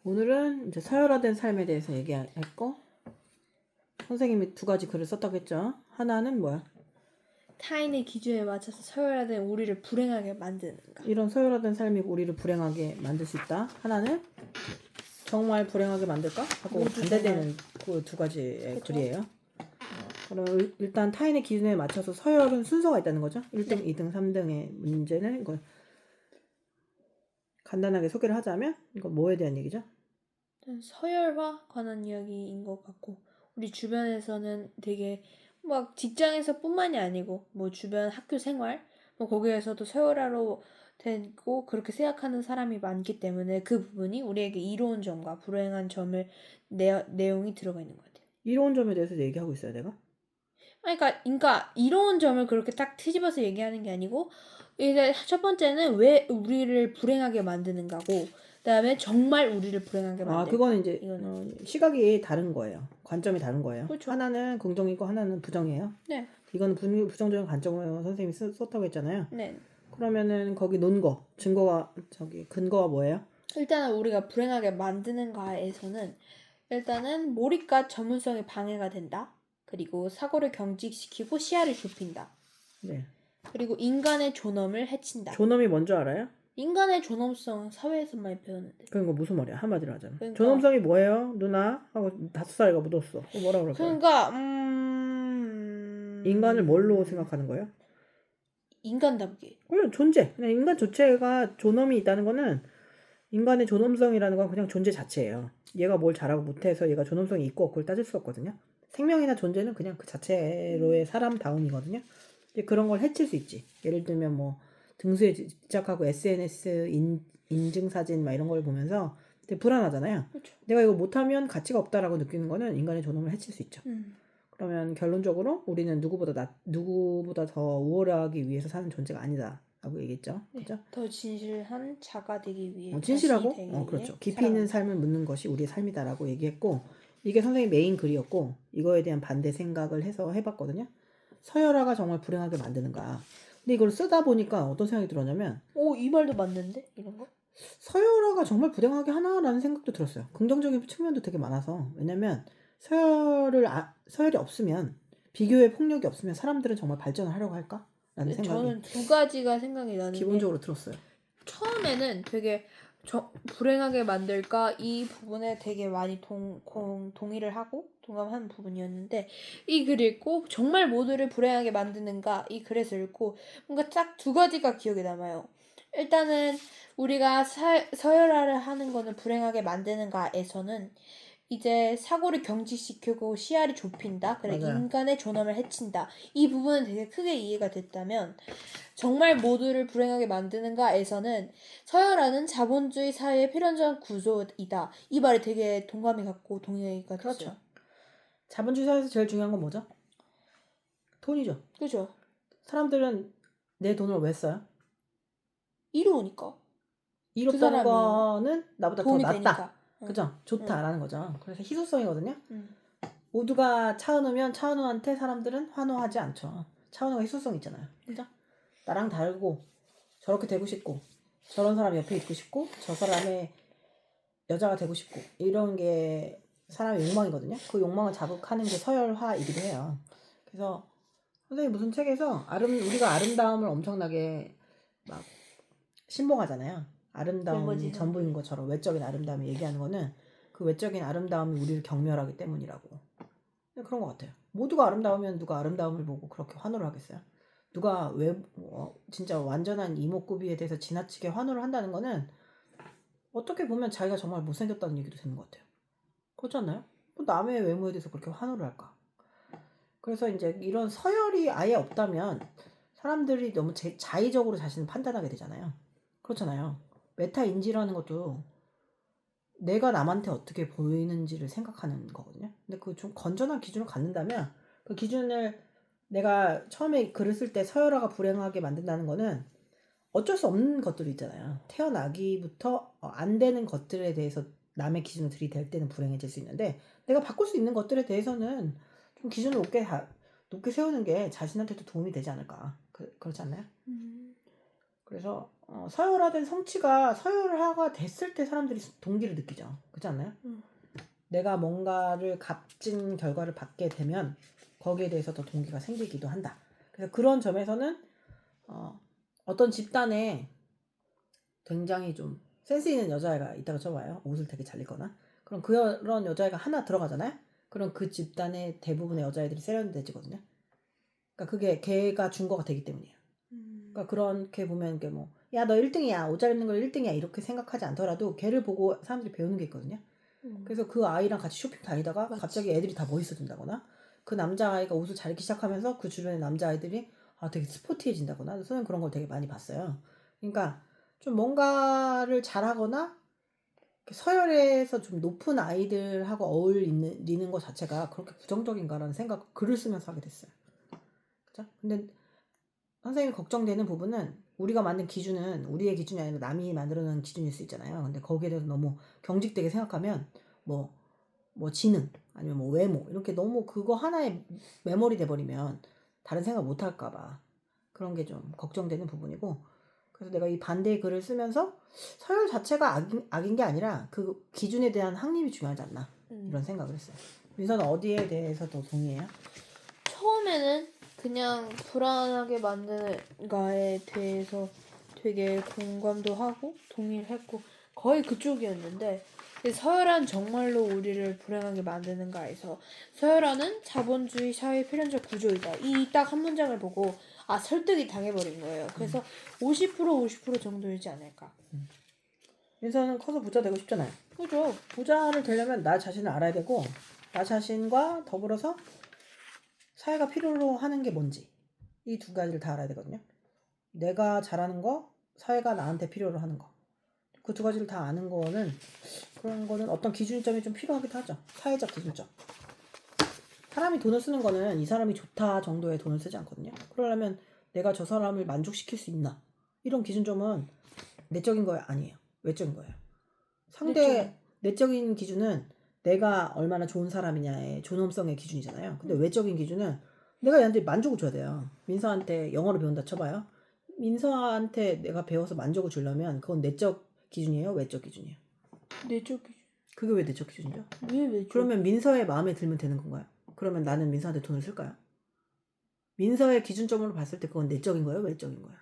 오늘은 이제 서열화된 삶에 대해서 얘기했고, 선생님이 두 가지 글을 썼다고 했죠. 하나는 뭐야? 타인의 기준에 맞춰서 서열화된 우리를 불행하게 만드는가. 이런 서열화된 삶이 우리를 불행하게 만들 수 있다. 하나는 정말 불행하게 만들까? 하고 반대되는 그 두 가지의 그쵸? 글이에요. 그럼 일단 타인의 기준에 맞춰서 서열은 순서가 있다는 거죠. 1등, 2등, 3등의 문제는 이걸 간단하게 소개를 하자면 이거 뭐에 대한 얘기죠? 서열화 관한 이야기인 것 같고, 우리 주변에서는 되게 막 직장에서 뿐만이 아니고 뭐 주변 학교 생활 뭐 거기에서도 서열화로 되고 그렇게 생각하는 사람이 많기 때문에 그 부분이 우리에게 이로운 점과 불행한 점을 내용이 들어가 있는 것 같아요. 이로운 점에 대해서 얘기하고 있어요, 내가. 그러니까 이로운 점을 그렇게 딱 트집어서 얘기하는 게 아니고, 이제 첫 번째는 왜 우리를 불행하게 만드는가고, 그다음에 정말 우리를 불행하게 만들까. 그거는 이제 이거는 시각이 다른 거예요. 관점이 다른 거예요. 그렇죠. 하나는 긍정이고 하나는 부정이에요. 네. 이거는 부정적인 관점으로 선생님이 썼다고 했잖아요. 네. 그러면은 거기 논거, 증거가 근거가 뭐예요? 일단은 우리가 불행하게 만드는가에서는 일단은 몰입과 전문성이 방해가 된다. 그리고 사고를 경직시키고 시야를 좁힌다. 네. 그리고 인간의 존엄을 해친다. 존엄이 뭔지 알아요? 인간의 존엄성 사회에서 많이 배웠는데. 그건 거 무슨 말이야? 한마디로 하자면. 그러니까- 존엄성이 뭐예요? 누나? 하고 5살이가 묻었어. 뭐라 그럴 거야? 그러니까 인간을 뭘로 생각하는 거예요? 인간답게. 그냥 존재. 그냥 인간 자체가 존엄이 있다는 거는 인간의 존엄성이라는 건 그냥 존재 자체예요. 얘가 뭘 잘하고 못해서 얘가 존엄성이 있고 그걸 따질 수 없거든요. 생명이나 존재는 그냥 그 자체로의 사람다움이거든요. 이제 그런 걸 해칠 수 있지. 예를 들면 뭐 등수에 집착하고 SNS 인증 사진 막 이런 걸 보면서 되게 불안하잖아요. 그렇죠. 내가 이거 못하면 가치가 없다라고 느끼는 거는 인간의 존엄을 해칠 수 있죠. 그러면 결론적으로 우리는 누구보다 더 우월하기 위해서 사는 존재가 아니다라고 얘기했죠. 네. 그죠? 더 진실한 자가 되기 위해. 진실하고 자신이 되기 위해 그렇죠. 깊이 있는 삶을 묻는 것이 우리의 삶이다라고 얘기했고, 이게 선생님 메인 글이었고, 이거에 대한 반대 생각을 해서 해봤거든요. 서열화가 정말 불행하게 만드는가. 근데 이걸 쓰다 보니까 어떤 생각이 들었냐면, 이 말도 맞는데? 이런 거? 서열화가 정말 불행하게 하나라는 생각도 들었어요. 긍정적인 측면도 되게 많아서. 왜냐면 서열이 없으면, 비교의 폭력이 없으면 사람들은 정말 발전을 하려고 할까? 라는 생각이 저는 두 가지가 생각이 나는데, 기본적으로 들었어요. 처음에는 되게 불행하게 만들까 이 부분에 되게 많이 동의를 하고 동감하는 부분이었는데, 이 글 읽고 정말 모두를 불행하게 만드는가 이 글에서 읽고 뭔가 딱 두 가지가 기억에 남아요. 일단은 우리가 서열화를 하는 거는 불행하게 만드는가에서는 이제 사고를 경직시키고 시야를 좁힌다. 그래 맞아요. 인간의 존엄을 해친다. 이 부분은 되게 크게 이해가 됐다면, 정말 모두를 불행하게 만드는가에서는 서열화는 자본주의 사회의 필연적 구조이다. 이 말이 되게 동감이 갔고 동의가 됐어요. 그렇죠. 자본주의 사회에서 제일 중요한 건 뭐죠? 돈이죠. 그죠? 사람들은 내 돈을 왜 써요? 이로우니까. 이롭다는 사람이 거는 나보다 더 도움이 낫다. 되니까. 그죠? 좋다라는 거죠. 그래서 희소성이거든요. 응. 모두가 차은우면 차은우한테 사람들은 환호하지 않죠. 차은우가 희소성 있잖아요. 그죠? 나랑 다르고 저렇게 되고 싶고 저런 사람 옆에 있고 싶고 저 사람의 여자가 되고 싶고 이런 게 사람의 욕망이거든요. 그 욕망을 자극하는 게 서열화이기도 해요. 그래서 선생님 무슨 책에서 우리가 아름다움을 엄청나게 막 신봉하잖아요. 아름다움이 전부인 것처럼 외적인 아름다움을 얘기하는 거는 그 외적인 아름다움이 우리를 경멸하기 때문이라고. 그런 것 같아요. 모두가 아름다우면 누가 아름다움을 보고 그렇게 환호를 하겠어요? 누가 진짜 완전한 이목구비에 대해서 지나치게 환호를 한다는 거는 어떻게 보면 자기가 정말 못생겼다는 얘기도 되는 것 같아요. 그렇지 않나요? 남의 외모에 대해서 그렇게 환호를 할까? 그래서 이제 이런 서열이 아예 없다면 사람들이 너무 자의적으로 자신을 판단하게 되잖아요. 그렇잖아요. 메타인지라는 것도 내가 남한테 어떻게 보이는지를 생각하는 거거든요. 근데 그 좀 건전한 기준을 갖는다면 그 기준을 내가 처음에 글을 쓸 때 서열화가 불행하게 만든다는 거는 어쩔 수 없는 것들이 있잖아요. 태어나기부터 안 되는 것들에 대해서 남의 기준을 들이댈 때는 불행해질 수 있는데 내가 바꿀 수 있는 것들에 대해서는 좀 기준을 높게 세우는 게 자신한테도 도움이 되지 않을까. 그렇지 않나요? 그래서 서열화된 성취가 서열화가 됐을 때 사람들이 동기를 느끼죠. 그렇지 않나요? 내가 뭔가를 값진 결과를 받게 되면 거기에 대해서 더 동기가 생기기도 한다. 그래서 그런 점에서는 어떤 집단에 굉장히 좀 센스 있는 여자애가 있다고 쳐봐요. 옷을 되게 잘 입거나. 그럼 그런 여자애가 하나 들어가잖아요. 그럼 그 집단의 대부분의 여자애들이 세련돼지거든요. 그러니까 그게 걔가 준 거가 되기 때문이에요. 그러니까 그렇게 보면 이게 뭐, 야, 너 1등이야. 옷 잘 입는 걸 1등이야. 이렇게 생각하지 않더라도 걔를 보고 사람들이 배우는 게 있거든요. 그래서 그 아이랑 같이 쇼핑 다니다가 맞지. 갑자기 애들이 다 멋있어진다거나 그 남자아이가 옷을 잘 입기 시작하면서 그 주변의 남자아이들이 되게 스포티해진다거나 저는 그런 걸 되게 많이 봤어요. 그러니까 좀 뭔가를 잘하거나 서열에서 좀 높은 아이들하고 어울리는 것 자체가 그렇게 부정적인가라는 생각 글을 쓰면서 하게 됐어요. 그죠? 근데 선생님이 걱정되는 부분은 우리가 만든 기준은 우리의 기준이 아니라 남이 만들어놓은 기준일 수 있잖아요. 근데 거기에 대해서 너무 경직되게 생각하면 뭐 지능 아니면 뭐 외모 이렇게 너무 그거 하나에 메모리 돼버리면 다른 생각 못 할까봐 그런 게 좀 걱정되는 부분이고 그래서 내가 이 반대의 글을 쓰면서 서열 자체가 악인 게 아니라 그 기준에 대한 확립이 중요하지 않나 이런 생각을 했어요. 민서는 어디에 대해서 더 동의해요? 처음에는 그냥 불안하게 만드는 거에 대해서 되게 공감도 하고 동의를 했고 거의 그쪽이었는데 서열화는 정말로 우리를 불행하게 만드는가에서 서열화는 자본주의 사회 필연적 구조이다. 이 딱 한 문장을 보고 설득이 당해버린 거예요. 그래서 50% 정도이지 않을까. 민서는 커서 부자 되고 싶잖아요. 그죠? 부자를 되려면 나 자신을 알아야 되고 나 자신과 더불어서 사회가 필요로 하는 게 뭔지 이 두 가지를 다 알아야 되거든요. 내가 잘하는 거, 사회가 나한테 필요로 하는 거. 그 두 가지를 다 아는 거는 그런 거는 어떤 기준점이 좀 필요하기도 하죠. 사회적 기준점. 사람이 돈을 쓰는 거는 이 사람이 좋다 정도의 돈을 쓰지 않거든요. 그러려면 내가 저 사람을 만족시킬 수 있나? 이런 기준점은 내적인 거 아니에요. 외적인 거예요. 상대 내적인 기준은 내가 얼마나 좋은 사람이냐의 존엄성의 기준이잖아요. 근데 외적인 기준은 내가 얘한테 만족을 줘야 돼요. 민서한테 영어를 배운다 쳐봐요. 민서한테 내가 배워서 만족을 주려면 그건 내적 기준이에요? 외적 기준이에요? 내적 기준. 그게 왜 내적 기준이죠? 왜 외적? 그러면 민서의 마음에 들면 되는 건가요? 그러면 나는 민서한테 돈을 쓸까요? 민서의 기준점으로 봤을 때 그건 내적인 거예요? 외적인 거예요?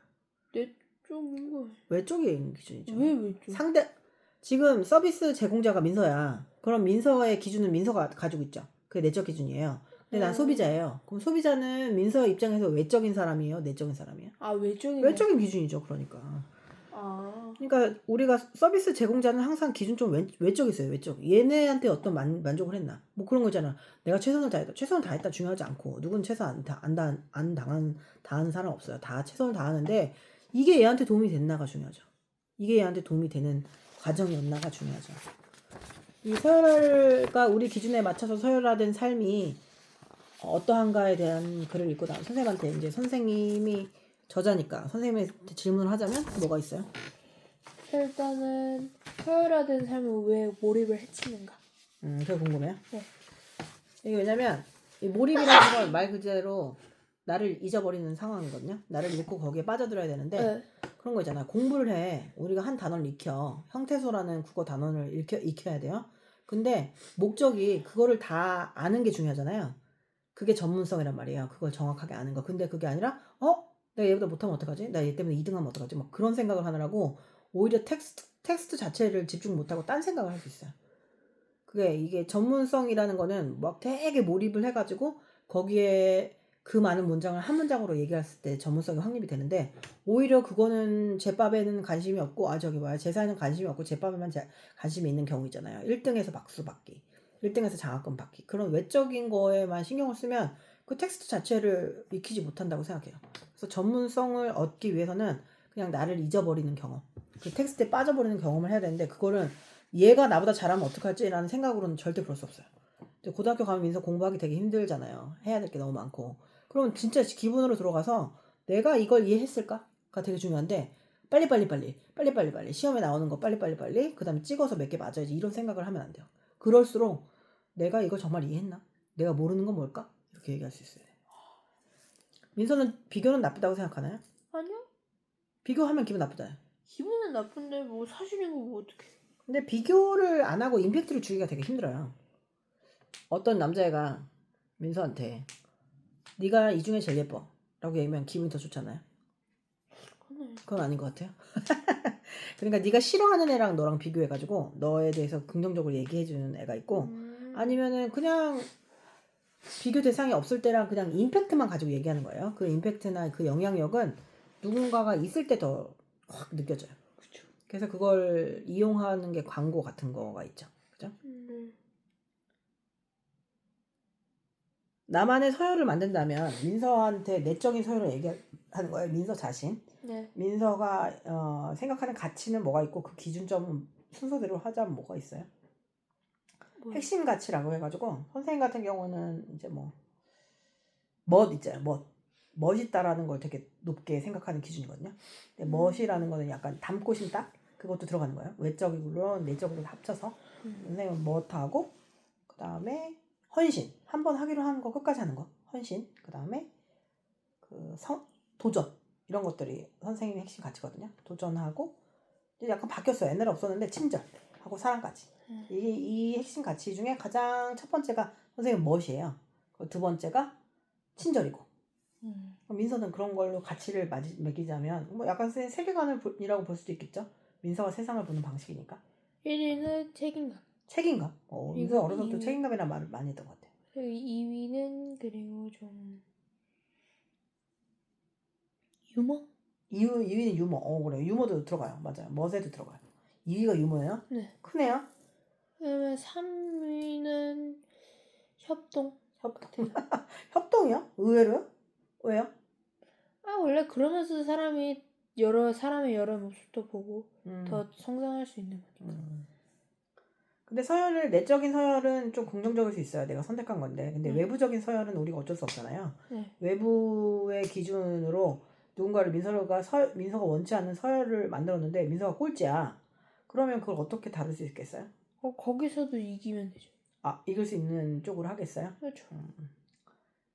내적인 거. 외적인 기준이죠. 왜 외적? 지금 서비스 제공자가 민서야. 그럼 민서의 기준은 민서가 가지고 있죠. 그게 내적 기준이에요. 근데 난 소비자예요. 그럼 소비자는 민서 입장에서 외적인 사람이에요? 내적인 사람이에요? 외적인 기준이죠. 그러니까 우리가 서비스 제공자는 항상 기준 좀 외적 있어요. 외적. 얘네한테 어떤 만족을 했나? 뭐 그런 거잖아. 내가 최선을 다했다. 최선을 다했다 중요하지 않고 누군 최선 안 다하는 사람 없어요. 다 최선을 다하는데 이게 얘한테 도움이 됐나가 중요하죠. 이게 얘한테 도움이 되는 과정이었나가 중요하죠. 이 서열화가 우리 기준에 맞춰서 서열화된 삶이 어떠한가에 대한 글을 읽고 나면 선생님한테 이제 선생님이 저자니까 선생님한테 질문을 하자면 뭐가 있어요? 일단은 서열화된 삶을 왜 몰입을 해치는가? 그게 궁금해요. 네. 이게 왜냐면 이 몰입이라는 건 말 그대로 나를 잊어버리는 상황이거든요. 나를 잊고 거기에 빠져들어야 되는데 네. 그런 거 있잖아. 공부를 해. 우리가 한 단어를 익혀. 형태소라는 국어 단어를 익혀야 돼요. 근데 목적이 그거를 다 아는 게 중요하잖아요. 그게 전문성이란 말이에요. 그걸 정확하게 아는 거. 근데 그게 아니라 내가 얘보다 못하면 어떡하지? 나 얘 때문에 2등하면 어떡하지? 막 그런 생각을 하느라고 오히려 텍스트 자체를 집중 못하고 딴 생각을 할 수 있어요. 이게 전문성이라는 거는 막 되게 몰입을 해가지고 거기에 그 많은 문장을 한 문장으로 얘기했을 때 전문성이 확립이 되는데 오히려 그거는 제밥에는 관심이 없고 제사에는 관심이 없고 제밥에만 관심이 있는 경우 있잖아요. 1등에서 박수 받기, 1등에서 장학금 받기 그런 외적인 거에만 신경을 쓰면 그 텍스트 자체를 익히지 못한다고 생각해요. 그래서 전문성을 얻기 위해서는 그냥 나를 잊어버리는 경험, 그 텍스트에 빠져버리는 경험을 해야 되는데 그거는 얘가 나보다 잘하면 어떡하지라는 생각으로는 절대 그럴 수 없어요. 근데 고등학교 가면 민서 공부하기 되게 힘들잖아요. 해야 될 게 너무 많고. 그러면 진짜 기분으로 들어가서 내가 이걸 이해했을까가 되게 중요한데 빨리 시험에 나오는 거 빨리 그 다음에 찍어서 몇 개 맞아야지 이런 생각을 하면 안 돼요. 그럴수록 내가 이걸 정말 이해했나? 내가 모르는 건 뭘까? 이렇게 얘기할 수 있어요. 민서는 비교는 나쁘다고 생각하나요? 아니요. 비교하면 기분 나쁘잖아요. 기분은 나쁜데 뭐 사실인 거 뭐 어떡해. 근데 비교를 안 하고 임팩트를 주기가 되게 힘들어요. 어떤 남자애가 민서한테 네가 이 중에 제일 예뻐 라고 얘기하면 기분이 더 좋잖아요. 그건 아닌 것 같아요. 그러니까 네가 싫어하는 애랑 너랑 비교해가지고 너에 대해서 긍정적으로 얘기해주는 애가 있고 아니면은 그냥 비교 대상이 없을 때랑 그냥 임팩트만 가지고 얘기하는 거예요. 그 임팩트나 그 영향력은 누군가가 있을 때 더 확 느껴져요. 그쵸. 그래서 그걸 이용하는 게 광고 같은 거가 있죠. 그죠? 나만의 서열을 만든다면 민서한테 내적인 서열을 얘기하는 거예요. 민서 자신. 네. 민서가 생각하는 가치는 뭐가 있고 그 기준점은 순서대로 하자면 뭐가 있어요? 뭐요? 핵심 가치라고 해가지고 선생님 같은 경우는 이제 멋 있잖아요. 멋있다라는 걸 되게 높게 생각하는 기준이거든요. 근데 멋이라는 거는 약간 닮고 싶다? 그것도 들어가는 거예요. 외적으로 내적으로 합쳐서 선생님은 멋하고 그 다음에 헌신. 한 번 하기로 하는 거 끝까지 하는 거. 헌신. 그 다음에 도전. 이런 것들이 선생님의 핵심 가치거든요. 도전하고 이제 약간 바뀌었어요. 옛날에 없었는데 친절하고 사랑까지. 이 핵심 가치 중에 가장 첫 번째가 선생님 멋이에요. 두 번째가 친절이고. 민서는 그런 걸로 가치를 매기자면 뭐 약간 세계관이라고 볼 수도 있겠죠. 민서가 세상을 보는 방식이니까. 1위는 책임감. 책임감. 민서 그리고 어려서부터 책임감이라는 말을 많이 했던 것 같아요. 그리고 2위는 그리고 좀 유머? 2위는 유머. 그래. 유머도 들어가요. 맞아요. 멋에도 들어가요. 2위가 유머예요? 네. 크네요. 그다음에 3위는 협동. 협동이요? 의외로요? 왜요? 원래 그러면서 사람의 여러 모습도 보고 음. 더 성장할 수 있는 거니까. 근데 내적인 서열은 좀 긍정적일 수 있어요. 내가 선택한 건데. 근데 외부적인 서열은 우리가 어쩔 수 없잖아요. 네. 외부의 기준으로 누군가를 민서가 원치 않는 서열을 만들었는데 민서가 꼴찌야. 그러면 그걸 어떻게 다룰 수 있겠어요? 거기서도 이기면 되죠. 이길 수 있는 쪽으로 하겠어요? 그렇죠.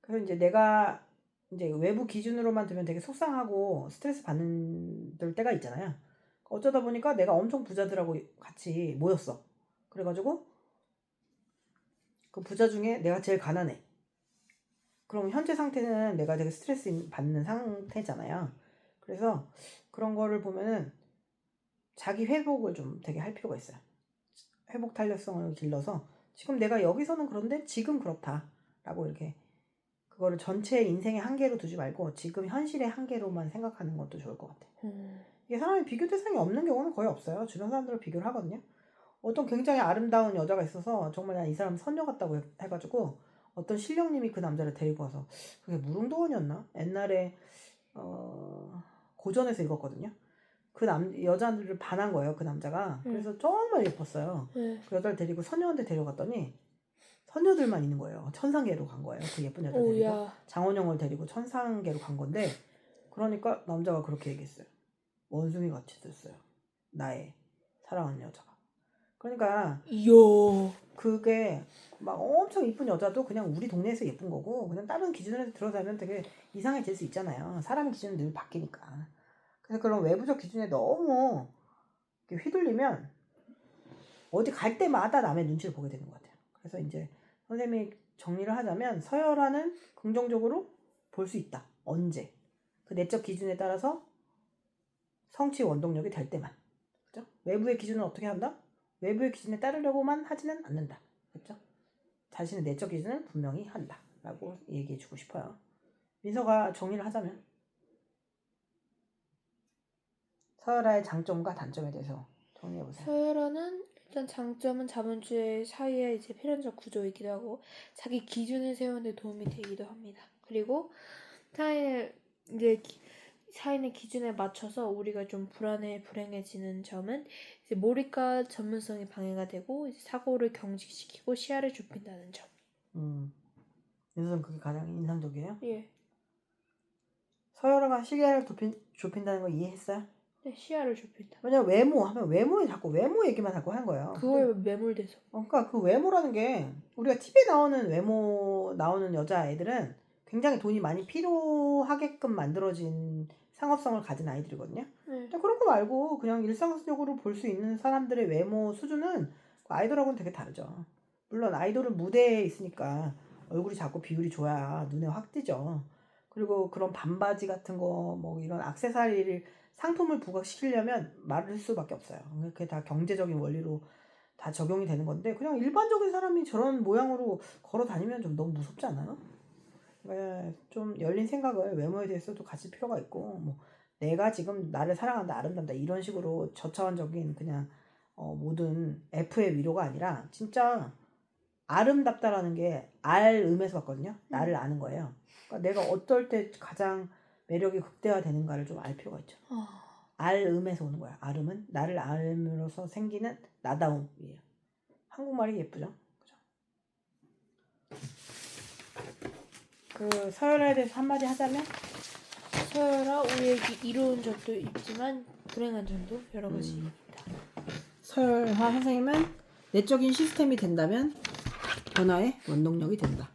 그래서 이제 내가 이제 외부 기준으로만 두면 되게 속상하고 스트레스 받는 때가 있잖아요. 어쩌다 보니까 내가 엄청 부자들하고 같이 모였어. 그래가지고 그 부자 중에 내가 제일 가난해. 그럼 현재 상태는 내가 되게 스트레스 받는 상태잖아요. 그래서 그런 거를 보면은 자기 회복을 좀 되게 할 필요가 있어요. 회복 탄력성을 길러서 지금 내가 여기서는 그런데 지금 그렇다라고 이렇게 그거를 전체 인생의 한계로 두지 말고 지금 현실의 한계로만 생각하는 것도 좋을 것 같아요. 이게 사람이 비교 대상이 없는 경우는 거의 없어요. 주변 사람들을 비교를 하거든요. 어떤 굉장히 아름다운 여자가 있어서 정말 난 이 사람 선녀 같다고 해가지고 어떤 신령님이 그 남자를 데리고 와서 그게 무릉도원이었나? 옛날에 고전에서 읽었거든요. 그 여자들을 반한 거예요. 그 남자가. 그래서 정말 예뻤어요. 그 여자를 데리고 선녀한테 데려갔더니 선녀들만 있는 거예요. 천상계로 간 거예요. 그 예쁜 여자 데리고. 오야. 장원영을 데리고 천상계로 간 건데 그러니까 남자가 그렇게 얘기했어요. 원숭이 같이 됐어요. 나의 사랑하는 여자가. 그러니까 이야. 그게 막 엄청 이쁜 여자도 그냥 우리 동네에서 예쁜 거고 그냥 다른 기준에서 들어가면 되게 이상해질 수 있잖아요. 사람의 기준은 늘 바뀌니까. 그래서 그런 외부적 기준에 너무 휘둘리면 어디 갈 때마다 남의 눈치를 보게 되는 것 같아요. 그래서 이제 선생님이 정리를 하자면 서열화는 긍정적으로 볼 수 있다. 언제? 그 내적 기준에 따라서 성취 원동력이 될 때만. 그죠? 외부의 기준은 어떻게 한다? 외부의 기준에 따르려고만 하지는 않는다. 그렇죠? 자신의 내적 기준을 분명히 한다. 라고 얘기해주고 싶어요. 민서가 정리를 하자면 서열화의 장점과 단점에 대해서 정리해보세요. 서열화는 일단 장점은 자본주의 사이의 이제 필연적 구조이기도 하고 자기 기준을 세우는 데 도움이 되기도 합니다. 그리고 사인의 기준에 맞춰서 우리가 좀 불행해지는 점은 이제 몰입과 전문성이 방해가 되고 이제 사고를 경직시키고 시야를 좁힌다는 점. 민서는 그게 가장 인상적이에요. 예. 서열화가 시야를 좁힌다는 거 이해했어요? 네, 시야를 좁힌다. 왜냐면 외모에 자꾸 외모 얘기만 자꾸 하는 거예요. 그거에 매몰돼서. 그러니까 그 외모라는 게 우리가 TV에 나오는 여자 애들은 굉장히 돈이 많이 필요하게끔 만들어진 상업성을 가진 아이들이거든요. 네. 근데 그런 거 말고 그냥 일상적으로 볼 수 있는 사람들의 외모 수준은 그 아이돌하고는 되게 다르죠. 물론 아이돌은 무대에 있으니까 얼굴이 작고 비율이 좋아야 눈에 확 띄죠. 그리고 그런 반바지 같은 거 뭐 이런 액세서리를 상품을 부각시키려면 말을 수밖에 없어요. 그게 다 경제적인 원리로 다 적용이 되는 건데 그냥 일반적인 사람이 저런 모양으로 걸어 다니면 좀 너무 무섭지 않아요? 좀 열린 생각을 외모에 대해서도 가질 필요가 있고 뭐 내가 지금 나를 사랑한다 아름답다 이런 식으로 저차원적인 그냥 모든 F의 위로가 아니라 진짜 아름답다라는 게 알음에서 왔거든요. 나를 아는 거예요. 그러니까 내가 어떨 때 가장 매력이 극대화되는가를 좀 알 필요가 있죠. 알음에서 오는 거야. 알음은 나를 알음으로써 생기는 나다움이에요. 한국말이 예쁘죠? 그죠? 그 서열화에 대해서 한마디 하자면 서열아 우리에게 이로운 점도 있지만 불행한 점도 여러 가지 있다. 서열화 선생님은 내적인 시스템이 된다면 변화의 원동력이 된다.